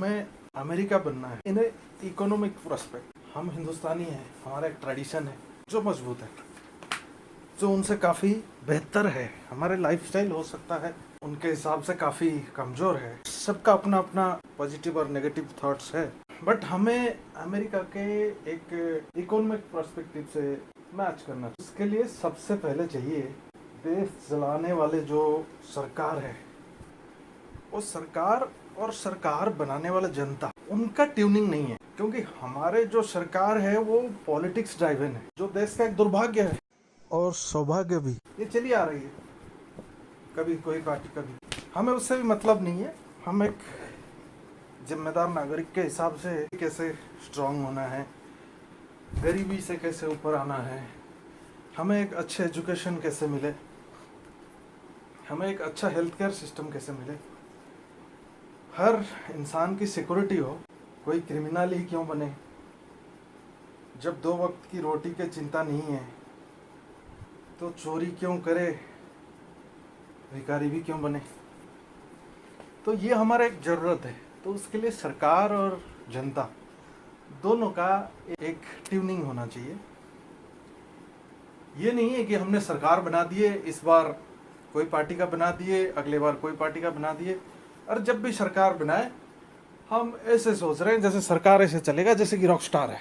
हमें अमेरिका बनना है इन इकोनॉमिक प्रोस्पेक्ट। हम हिंदुस्तानी हैं, हमारा एक ट्रेडिशन है जो मजबूत है, जो उनसे काफ़ी बेहतर है। हमारे लाइफस्टाइल हो सकता है उनके हिसाब से काफ़ी कमज़ोर है। सबका अपना अपना पॉजिटिव और नेगेटिव थॉट्स है, बट हमें अमेरिका के एक इकोनॉमिक पर्सपेक्टिव से मैच करना। इसके लिए सबसे पहले चाहिए देश चलाने वाले जो सरकार है, वो सरकार और सरकार बनाने वाला जनता, उनका ट्यूनिंग नहीं है। क्योंकि हमारे जो सरकार है वो पॉलिटिक्स ड्राइवन है, जो देश का एक दुर्भाग्य है और सौभाग्य भी। ये चली आ रही है, कभी कोई पार्टी कभी। हमें उससे भी मतलब नहीं है। हम एक जिम्मेदार नागरिक के हिसाब से कैसे स्ट्रांग होना है, गरीबी से कैसे ऊपर आना है, हमें एक अच्छे एजुकेशन कैसे मिले, हमें एक अच्छा हेल्थ केयर सिस्टम कैसे मिले, हर इंसान की सिक्योरिटी हो, कोई क्रिमिनल ही क्यों बने। जब 2 वक्त की रोटी की चिंता नहीं है तो चोरी क्यों करे, भिखारी भी क्यों बने। तो ये हमारा एक ज़रूरत है। तो उसके लिए सरकार और जनता दोनों का एक ट्यूनिंग होना चाहिए। ये नहीं है कि हमने सरकार बना दिए, इस बार कोई पार्टी का बना दिए, अगले बार कोई पार्टी का बना दिए, और जब भी सरकार बनाए हम ऐसे सोच रहे हैं जैसे सरकार ऐसे चलेगा जैसे कि रॉकस्टार है।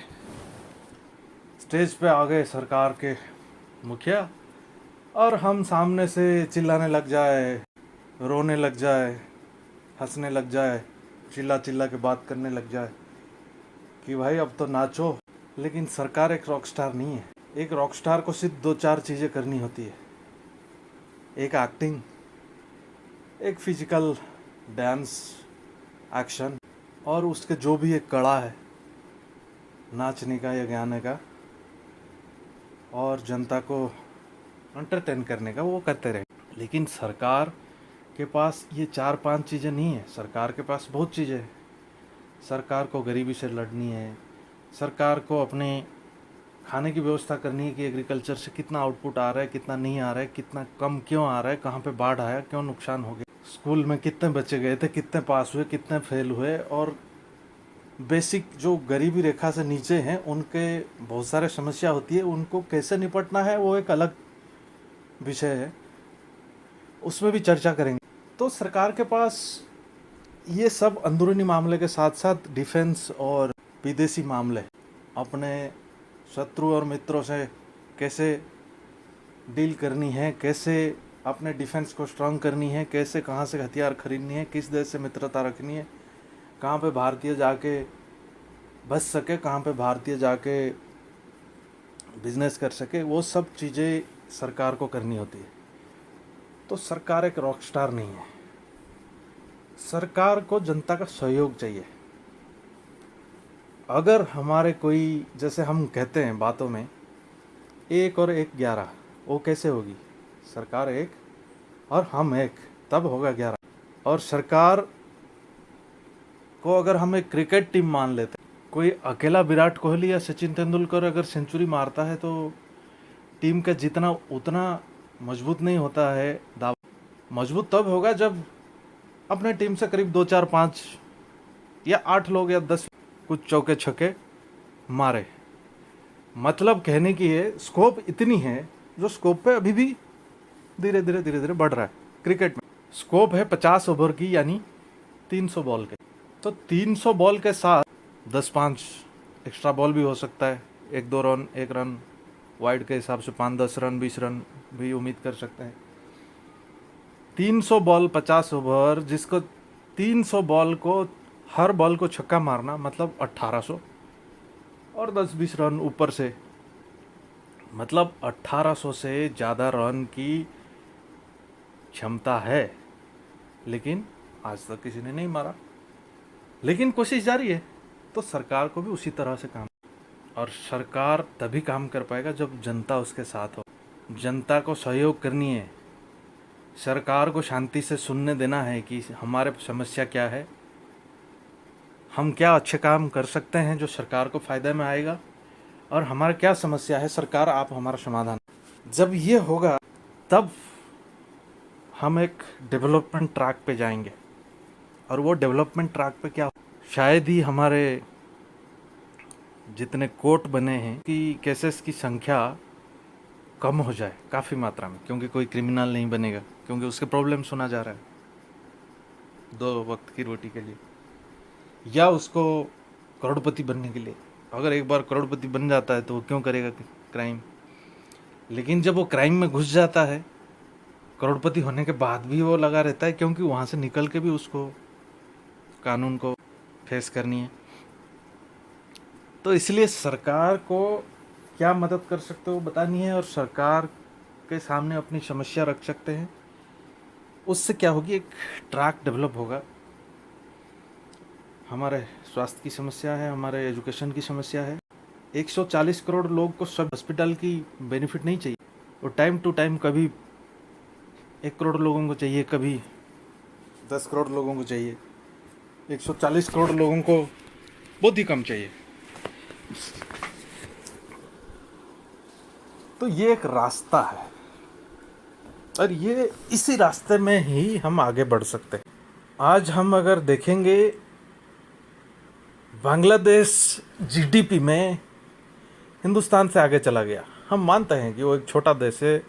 स्टेज पे आ गए सरकार के मुखिया और हम सामने से चिल्लाने लग जाए, रोने लग जाए, हंसने लग जाए, चिल्ला चिल्ला के बात करने लग जाए कि भाई अब तो नाचो। लेकिन सरकार एक रॉकस्टार नहीं है। एक रॉकस्टार को सिर्फ 2-4 चीज़ें करनी होती है, एक एक्टिंग, एक फिजिकल डांस एक्शन, और उसके जो भी एक कला है नाचने का या गाने का और जनता को एंटरटेन करने का, वो करते रहे। लेकिन सरकार के पास ये 4-5 चीज़ें नहीं है। सरकार के पास बहुत चीज़ें हैं। सरकार को गरीबी से लड़नी है, सरकार को अपने खाने की व्यवस्था करनी है कि एग्रीकल्चर से कितना आउटपुट आ रहा है, कितना नहीं आ रहा है, कितना कम क्यों आ रहा है, कहाँ पे बाढ़ आया, क्यों नुकसान हो गया, स्कूल में कितने बच्चे गए थे, कितने पास हुए, कितने फेल हुए। और बेसिक जो गरीबी रेखा से नीचे हैं उनके बहुत सारे समस्या होती है, उनको कैसे निपटना है वो एक अलग विषय है, उसमें भी चर्चा करेंगे। तो सरकार के पास ये सब अंदरूनी मामले के साथ साथ डिफेंस और विदेशी मामले, अपने शत्रु और मित्रों से कैसे डील करनी है, कैसे अपने डिफेंस को स्ट्रांग करनी है, कैसे कहाँ से हथियार खरीदनी है, किस देश से मित्रता रखनी है, कहाँ पे भारतीय जाके बच सके, कहाँ पे भारतीय जाके बिजनेस कर सके, वो सब चीज़ें सरकार को करनी होती है। तो सरकार एक रॉकस्टार नहीं है। सरकार को जनता का सहयोग चाहिए। अगर हमारे कोई, जैसे हम कहते हैं बातों में 1 और 1 11, वो कैसे होगी? सरकार 1 और हम 1, तब होगा 11। और सरकार को अगर हम एक क्रिकेट टीम मान लेते, कोई अकेला विराट कोहली या सचिन तेंदुलकर अगर सेंचुरी मारता है तो टीम का जितना उतना मजबूत नहीं होता है दावा। मजबूत तब होगा जब अपने टीम से करीब 2 4 5 या 8 लोग या 10 कुछ चौके छक्के मारे। मतलब कहने की है, स्कोप इतनी है, जो स्कोप पे अभी भी धीरे धीरे बढ़ रहा है। क्रिकेट में स्कोप है 50 ओवर की, यानी 300 बॉल के। तो 300 बॉल के साथ 10-5 एक्स्ट्रा बॉल भी हो सकता है, 1-2 रन, 1 रन, वाइड के हिसाब से 5-10 रन, 20 रन भी उम्मीद कर सकते हैं। 300 बॉल 50 ओवर, जिसको 300 बॉल को, हर बॉल को छक्का मारना, मतलब 1800, और 10-20 रन ऊपर से, मतलब 1800 से ज़्यादा रन की क्षमता है। लेकिन आज तक किसी ने नहीं मारा, लेकिन कोशिश जारी है। तो सरकार को भी उसी तरह से काम, और सरकार तभी काम कर पाएगा जब जनता उसके साथ हो। जनता को सहयोग करनी है, सरकार को शांति से सुनने देना है कि हमारे समस्या क्या है, हम क्या अच्छे काम कर सकते हैं जो सरकार को फ़ायदे में आएगा, और हमारा क्या समस्या है, सरकार आप हमारा समाधान। जब ये होगा तब हम एक डेवलपमेंट ट्रैक पे जाएंगे। और वो डेवलपमेंट ट्रैक पे क्या, शायद ही हमारे जितने कोर्ट बने हैं कि केसेस की संख्या कम हो जाए काफ़ी मात्रा में, क्योंकि कोई क्रिमिनल नहीं बनेगा, क्योंकि उसके प्रॉब्लम सुना जा रहा है 2 वक्त की रोटी के लिए, या उसको करोड़पति बनने के लिए। अगर एक बार करोड़पति बन जाता है तो वो क्यों करेगा क्राइम। लेकिन जब वो क्राइम में घुस जाता है, करोड़पति होने के बाद भी वो लगा रहता है, क्योंकि वहाँ से निकल के भी उसको कानून को फेस करनी है। तो इसलिए सरकार को क्या मदद कर सकते हो बतानी है, और सरकार के सामने अपनी समस्या रख सकते हैं। उससे क्या होगी, एक ट्रैक डेवलप होगा। हमारे स्वास्थ्य की समस्या है, हमारे एजुकेशन की समस्या है। 140 करोड़ लोग को सब हॉस्पिटल की बेनिफिट नहीं चाहिए, वो टाइम टू टाइम कभी 1 करोड़ लोगों को चाहिए, कभी 10 करोड़ लोगों को चाहिए। 140 करोड़ लोगों को बहुत ही कम चाहिए। तो ये एक रास्ता है, और ये इसी रास्ते में ही हम आगे बढ़ सकते हैं। आज हम अगर देखेंगे, बांग्लादेश जीडीपी में हिंदुस्तान से आगे चला गया। हम मानते हैं कि वो एक छोटा देश है,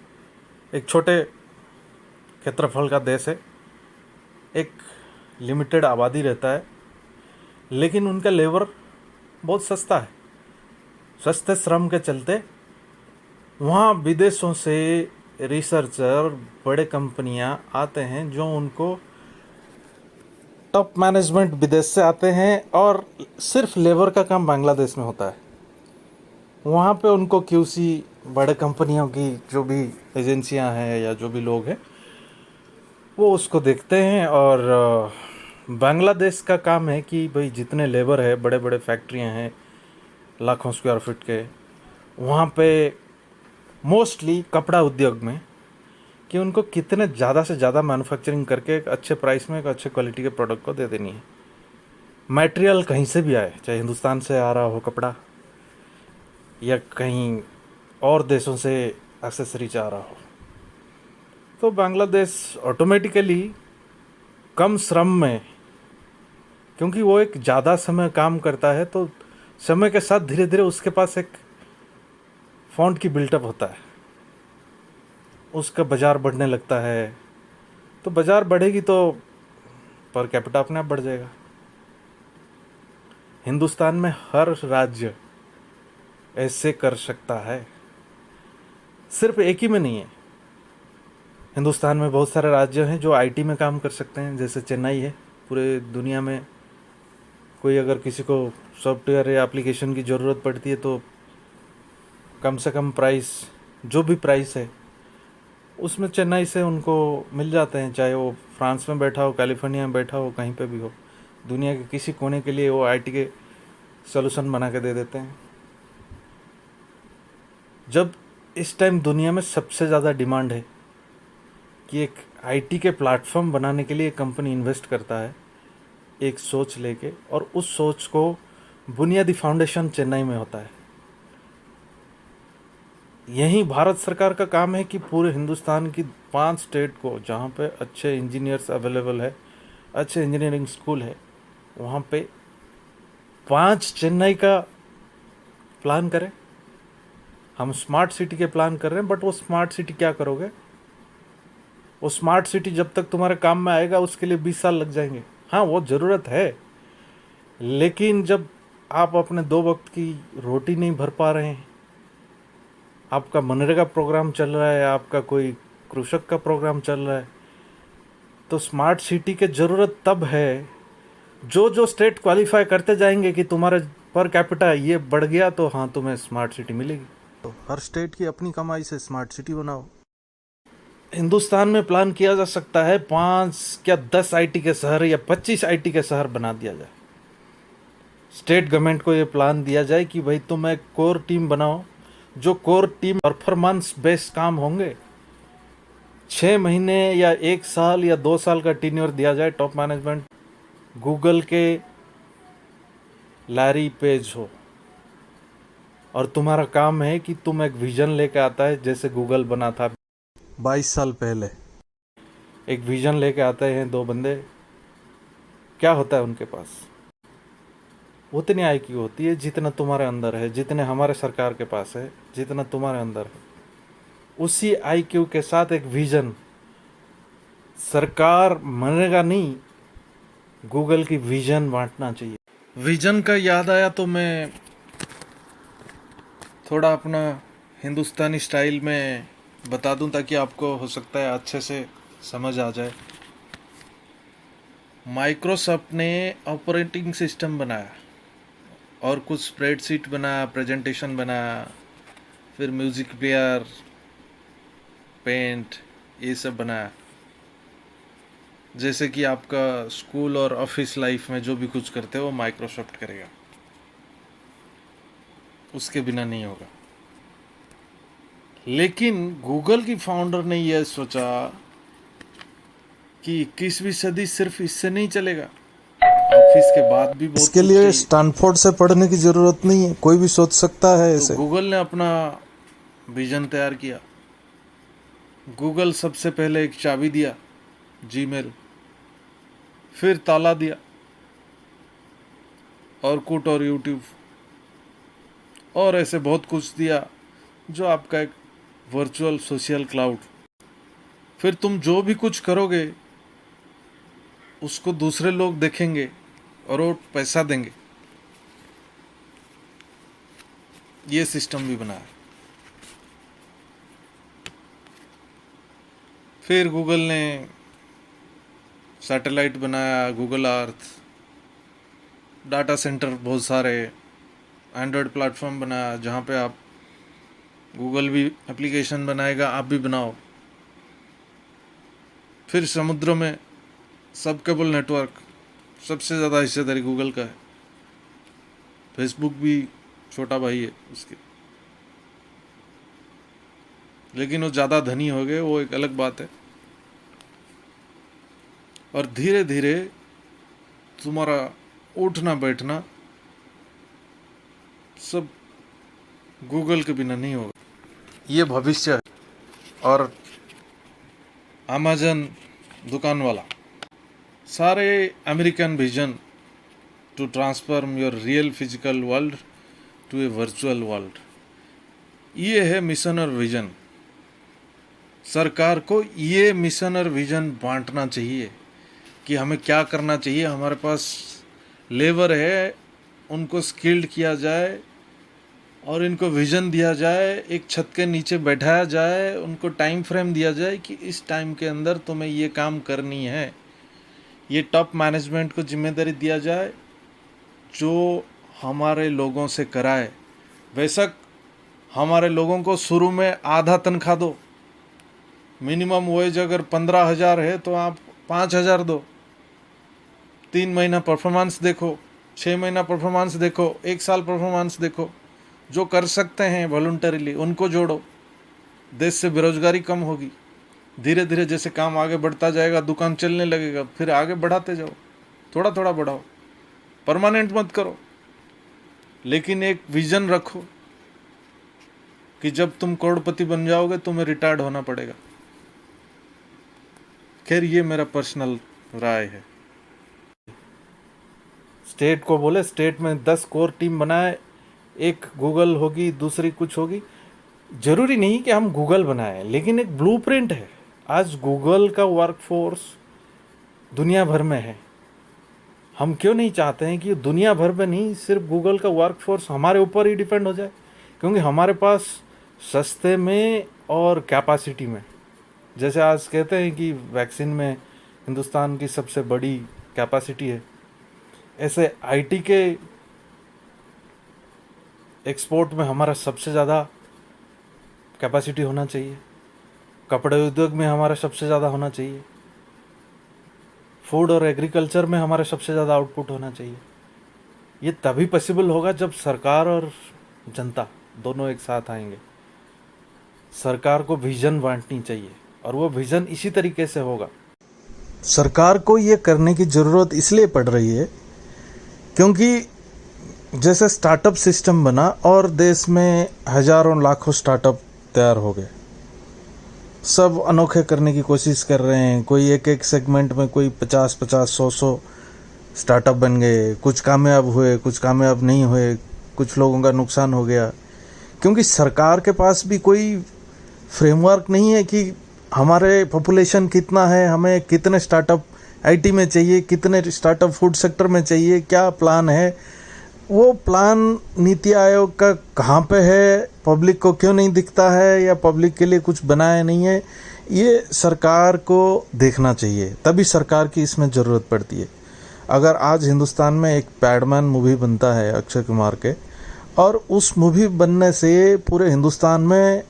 एक छोटे क्षेत्रफल का देश है, एक लिमिटेड आबादी रहता है, लेकिन उनका लेबर बहुत सस्ता है। सस्ते श्रम के चलते वहाँ विदेशों से रिसर्चर, बड़े कंपनियाँ आते हैं, जो उनको टॉप मैनेजमेंट विदेश से आते हैं, और सिर्फ लेबर का काम बांग्लादेश में होता है। वहाँ पे उनको क्यूसी, बड़े कंपनियों की जो भी एजेंसियाँ हैं या जो भी लोग हैं, वो उसको देखते हैं। और बांग्लादेश का काम है कि भाई जितने लेबर है, बड़े बड़े फैक्ट्रियाँ हैं लाखों स्क्वायर फीट के, वहाँ पे मोस्टली कपड़ा उद्योग में, कि उनको कितने ज़्यादा से ज़्यादा मैन्युफैक्चरिंग करके एक अच्छे प्राइस में एक अच्छे क्वालिटी के प्रोडक्ट को दे देनी है। मटेरियल कहीं से भी आए, चाहे हिंदुस्तान से आ रहा हो कपड़ा, या कहीं और देशों से एक्सेसरीज आ रहा हो, तो बांग्लादेश ऑटोमेटिकली कम श्रम में, क्योंकि वो एक ज़्यादा समय काम करता है, तो समय के साथ धीरे धीरे उसके पास एक फंड की बिल्टअप होता है, उसका बाज़ार बढ़ने लगता है। तो बाज़ार बढ़ेगी तो पर कैपिटा अपने आप बढ़ जाएगा। हिंदुस्तान में हर राज्य ऐसे कर सकता है, सिर्फ एक ही में नहीं है। हिंदुस्तान में बहुत सारे राज्य हैं जो आईटी में काम कर सकते हैं, जैसे चेन्नई है। पूरे दुनिया में कोई अगर किसी को सॉफ्टवेयर या एप्लीकेशन की ज़रूरत पड़ती है, तो कम से कम प्राइस, जो भी प्राइस है, उसमें चेन्नई से उनको मिल जाते हैं, चाहे वो फ्रांस में बैठा हो, कैलिफोर्निया में बैठा हो, कहीं पे भी हो। दुनिया के किसी कोने के लिए वो आईटी के सॉल्यूशन बना के दे देते हैं। जब इस टाइम दुनिया में सबसे ज़्यादा डिमांड है कि एक आईटी के प्लेटफॉर्म बनाने के लिए कंपनी इन्वेस्ट करता है एक सोच लेके, और उस सोच को बुनियादी फाउंडेशन चेन्नई में होता है। यही भारत सरकार का काम है कि पूरे हिंदुस्तान की 5 स्टेट को, जहाँ पे अच्छे इंजीनियर्स अवेलेबल है, अच्छे इंजीनियरिंग स्कूल है, वहाँ पे 5 चेन्नई का प्लान करें। हम स्मार्ट सिटी के प्लान कर रहे हैं, बट वो स्मार्ट सिटी क्या करोगे? वो स्मार्ट सिटी जब तक तुम्हारे काम में आएगा उसके लिए 20 साल लग जाएंगे। हाँ, वो ज़रूरत है, लेकिन जब आप अपने 2 वक्त की रोटी नहीं भर पा रहे हैं, आपका मनरेगा प्रोग्राम चल रहा है, आपका कोई कृषक का प्रोग्राम चल रहा है, तो स्मार्ट सिटी की ज़रूरत तब है जो जो स्टेट क्वालिफाई करते जाएंगे कि तुम्हारे पर कैपिटा ये बढ़ गया, तो हाँ तुम्हें स्मार्ट सिटी मिलेगी। तो हर स्टेट की अपनी कमाई से स्मार्ट सिटी बनाओ। हिंदुस्तान में प्लान किया जा सकता है 5 क्या 10 आईटी के शहर या 25 आईटी के शहर बना दिया जाए। स्टेट गवर्नमेंट को ये प्लान दिया जाए कि भाई तुम एक कोर टीम बनाओ, जो कोर टीम परफॉर्मेंस बेस्ड काम होंगे। 6 महीने या 1 साल या 2 साल का टीन्योर दिया जाए टॉप मैनेजमेंट। गूगल के लैरी पेज हो, और तुम्हारा काम है कि तुम एक विजन लेके आता है, जैसे गूगल बना था 22 साल पहले। एक विजन लेके आते हैं 2 बंदे, क्या होता है उनके पास? उतनी आईक्यू होती है जितना तुम्हारे अंदर है, जितने हमारे सरकार के पास है, जितना तुम्हारे अंदर है। उसी आईक्यू के साथ एक विजन, सरकार मनेगा नहीं, गूगल की विजन बांटना चाहिए। विजन का याद आया तो मैं थोड़ा अपना हिंदुस्तानी स्टाइल में बता दूं ताकि आपको हो सकता है अच्छे से समझ आ जाए। माइक्रोसॉफ्ट ने ऑपरेटिंग सिस्टम बनाया और कुछ स्प्रेडशीट बनाया, प्रेजेंटेशन बनाया, फिर म्यूज़िक प्लेयर, पेंट, ये सब बनाया। जैसे कि आपका स्कूल और ऑफिस लाइफ में जो भी कुछ करते हो वो माइक्रोसॉफ्ट करेगा, उसके बिना नहीं होगा। लेकिन गूगल की फाउंडर ने यह सोचा कि 21वीं सदी सिर्फ इससे नहीं चलेगा, ऑफिस के बाद भी बहुत इसके कुछ लिए चाहिए। स्टैनफोर्ड से पढ़ने की जरूरत नहीं है, कोई भी सोच सकता है तो ऐसे। गूगल ने अपना विजन तैयार किया। गूगल सबसे पहले एक चाबी दिया, जीमेल, फिर ताला दिया, ऑरकुट और यूट्यूब, और ऐसे बहुत कुछ दिया जो आपका एक वर्चुअल सोशल क्लाउड। फिर तुम जो भी कुछ करोगे उसको दूसरे लोग देखेंगे और वो पैसा देंगे। ये सिस्टम भी बनाया। फिर गूगल ने सैटेलाइट बनाया, गूगल अर्थ, डाटा सेंटर बहुत सारे, एंड्रॉयड प्लेटफॉर्म बनाया जहाँ पे आप गूगल भी एप्लीकेशन बनाएगा, आप भी बनाओ। फिर समुद्र में सब केबल नेटवर्क, सबसे ज़्यादा हिस्सेदारी गूगल का है। फेसबुक भी छोटा भाई है उसके, लेकिन वो ज़्यादा धनी हो गए, वो एक अलग बात है। और धीरे धीरे तुम्हारा उठना बैठना सब गूगल के बिना नहीं होगा। ये भविष्य है। और अमेज़न दुकान वाला, सारे American vision to transform your real physical world to a virtual world, ये है मिशन और विजन। सरकार को ये मिशन और विजन बांटना चाहिए कि हमें क्या करना चाहिए। हमारे पास लेबर है, उनको स्किल्ड किया जाए और इनको विजन दिया जाए, एक छत के नीचे बैठाया जाए, उनको टाइम फ्रेम दिया जाए कि इस टाइम के अंदर तुम्हें ये काम करनी है। ये टॉप मैनेजमेंट को जिम्मेदारी दिया जाए जो हमारे लोगों से कराए। बेशक हमारे लोगों को शुरू में आधा तनख्वाह दो, मिनिमम वेज अगर 15,000 है तो आप 5,000 दो। 3 महीना परफॉर्मेंस देखो, 6 महीना परफॉर्मेंस देखो, 1 साल परफॉर्मेंस देखो। जो कर सकते हैं वॉलंटरीली उनको जोड़ो, देश से बेरोजगारी कम होगी। धीरे धीरे जैसे काम आगे बढ़ता जाएगा, दुकान चलने लगेगा, फिर आगे बढ़ाते जाओ, थोड़ा थोड़ा बढ़ाओ, परमानेंट मत करो। लेकिन एक विजन रखो कि जब तुम करोड़पति बन जाओगे तुम्हें रिटायर्ड होना पड़ेगा। खैर ये मेरा पर्सनल राय है। स्टेट को बोले स्टेट में 10 कोर टीम बनाए, एक गूगल होगी, दूसरी कुछ होगी। जरूरी नहीं कि हम गूगल बनाए, लेकिन एक ब्लूप्रिंट है। आज गूगल का वर्कफोर्स दुनिया भर में है। हम क्यों नहीं चाहते हैं कि दुनिया भर में नहीं, सिर्फ गूगल का वर्कफोर्स हमारे ऊपर ही डिपेंड हो जाए, क्योंकि हमारे पास सस्ते में और कैपेसिटी में, जैसे आज कहते हैं कि वैक्सीन में हिंदुस्तान की सबसे बड़ी कैपेसिटी है, ऐसे आईटी के एक्सपोर्ट में हमारा सबसे ज़्यादा कैपेसिटी होना चाहिए। कपड़े उद्योग में हमारा सबसे ज़्यादा होना चाहिए। फूड और एग्रीकल्चर में हमारा सबसे ज़्यादा आउटपुट होना चाहिए। ये तभी पॉसिबल होगा जब सरकार और जनता दोनों एक साथ आएंगे। सरकार को विजन बांटनी चाहिए और वो विजन इसी तरीके से होगा। सरकार को ये करने की ज़रूरत इसलिए पड़ रही है क्योंकि जैसे स्टार्टअप सिस्टम बना और देश में हज़ारों लाखों स्टार्टअप तैयार हो गए, सब अनोखे करने की कोशिश कर रहे हैं। कोई एक एक सेगमेंट में, कोई 50-50, 100-100 स्टार्टअप बन गए, कुछ कामयाब हुए, कुछ कामयाब नहीं हुए, कुछ लोगों का नुकसान हो गया, क्योंकि सरकार के पास भी कोई फ्रेमवर्क नहीं है कि हमारे पॉपुलेशन कितना है, हमें कितने स्टार्टअप आईटी में चाहिए, कितने स्टार्टअप फूड सेक्टर में चाहिए, क्या प्लान है। वो प्लान नीति आयोग का कहाँ पे है, पब्लिक को क्यों नहीं दिखता है, या पब्लिक के लिए कुछ बनाया नहीं है, ये सरकार को देखना चाहिए, तभी सरकार की इसमें ज़रूरत पड़ती है। अगर आज हिंदुस्तान में एक पैडमैन मूवी बनता है अक्षय कुमार के, और उस मूवी बनने से पूरे हिंदुस्तान में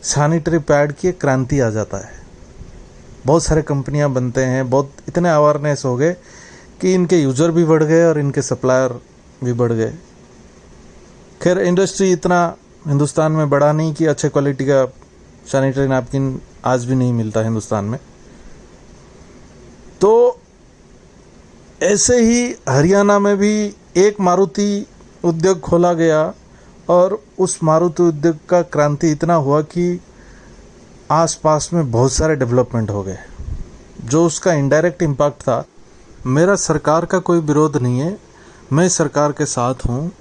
सैनिटरी पैड की एक क्रांति आ जाता है, बहुत सारे कंपनियां बनते हैं, बहुत इतने अवेयरनेस हो गए कि इनके यूज़र भी बढ़ गए और इनके सप्लायर भी बढ़ गए। खैर इंडस्ट्री इतना हिंदुस्तान में बढ़ा नहीं कि अच्छे क्वालिटी का सैनिटरी नैपकिन आज भी नहीं मिलता हिंदुस्तान में। तो ऐसे ही हरियाणा में भी एक मारुति उद्योग खोला गया, और उस मारुति उद्योग का क्रांति इतना हुआ कि आसपास में बहुत सारे डेवलपमेंट हो गए, जो उसका इनडायरेक्ट इम्पैक्ट था। मेरा सरकार का कोई विरोध नहीं है, मैं सरकार के साथ हूँ,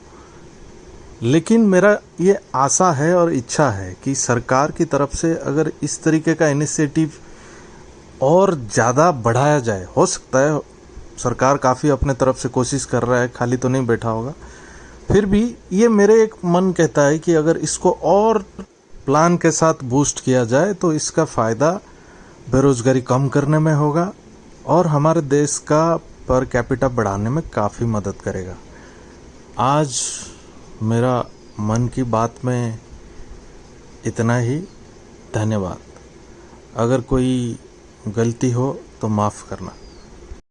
लेकिन मेरा ये आशा है और इच्छा है कि सरकार की तरफ से अगर इस तरीके का इनिशिएटिव और ज़्यादा बढ़ाया जाए, हो सकता है सरकार काफ़ी अपने तरफ से कोशिश कर रहा है, खाली तो नहीं बैठा होगा, फिर भी ये मेरे एक मन कहता है कि अगर इसको और प्लान के साथ बूस्ट किया जाए तो इसका फ़ायदा बेरोज़गारी कम करने में होगा और हमारे देश का पर कैपिटा बढ़ाने में काफ़ी मदद करेगा। आज मेरा मन की बात में इतना ही। धन्यवाद। अगर कोई गलती हो तो माफ़ करना।